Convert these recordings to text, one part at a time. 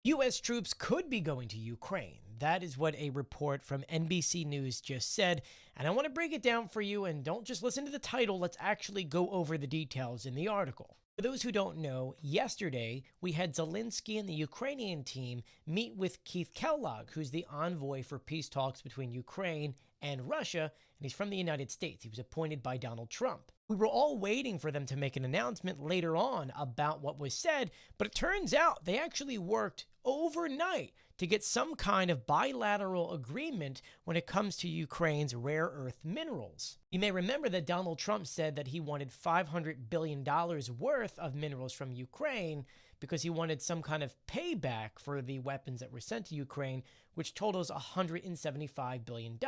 U.S. troops could be going to Ukraine. That is what a report from NBC News just said. And I want to break it down for you. And don't just listen to the title, let's actually go over the details in the article. For those who don't know, yesterday we had Zelensky and the Ukrainian team meet with Keith Kellogg, who's the envoy for peace talks between Ukraine and Russia, and he's from the United States. He was appointed by Donald Trump. We were all waiting for them to make an announcement later on about what was said, but it turns out they actually worked overnight to get some kind of bilateral agreement when it comes to Ukraine's rare earth minerals. You may remember that Donald Trump said that he wanted $500 billion worth of minerals from Ukraine because he wanted some kind of payback for the weapons that were sent to Ukraine, which totals $175 billion.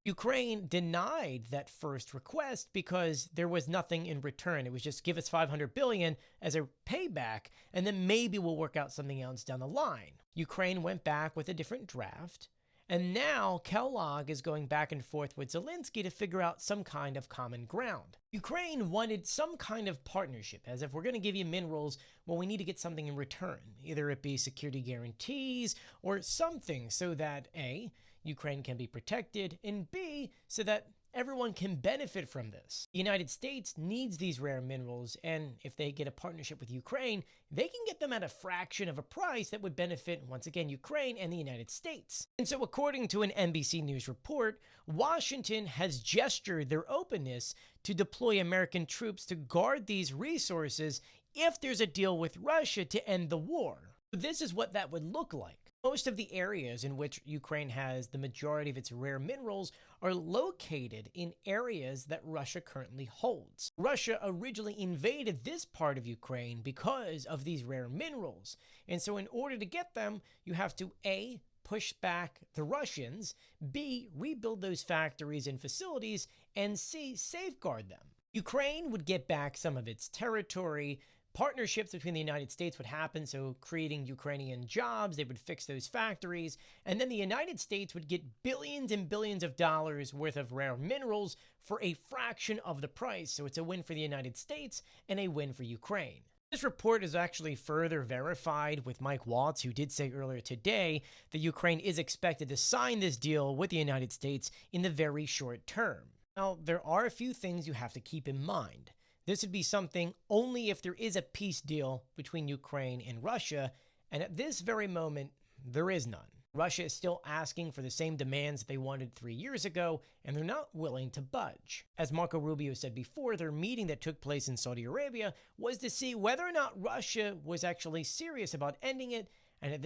Ukraine denied that first request because there was nothing in return. It was just give us $500 billion as a payback, and then maybe we'll work out something else down the line. Ukraine went back with a different draft, and now Kellogg is going back and forth with Zelensky to figure out some kind of common ground. Ukraine wanted some kind of partnership, as if we're going to give you minerals, well, we need to get something in return. Either it be security guarantees or something so that A, Ukraine can be protected, and B, so that everyone can benefit from this. The United States needs these rare minerals, and if they get a partnership with Ukraine, they can get them at a fraction of a price that would benefit, once again, Ukraine and the United States. And so according to an NBC News report, Washington has gestured their openness to deploy American troops to guard these resources if there's a deal with Russia to end the war. This is what that would look like. Most of the areas in which Ukraine has the majority of its rare minerals are located in areas that Russia currently holds. Russia originally invaded this part of Ukraine because of these rare minerals. And so in order to get them, you have to A, push back the Russians, B, rebuild those factories and facilities, and C, safeguard them. Ukraine would get back some of its territory. Partnerships between the United States would happen, so creating Ukrainian jobs, they would fix those factories, and then the United States would get billions and billions of dollars worth of rare minerals for a fraction of the price. So it's a win for the United States and a win for Ukraine. This report is actually further verified with Mike Waltz, who did say earlier today that Ukraine is expected to sign this deal with the United States in the very short term. Now, there are a few things you have to keep in mind. This would be something only if there is a peace deal between Ukraine and Russia, and at this very moment, there is none. Russia is still asking for the same demands they wanted 3 years ago, and they're not willing to budge. As Marco Rubio said before, their meeting that took place in Saudi Arabia was to see whether or not Russia was actually serious about ending it, and at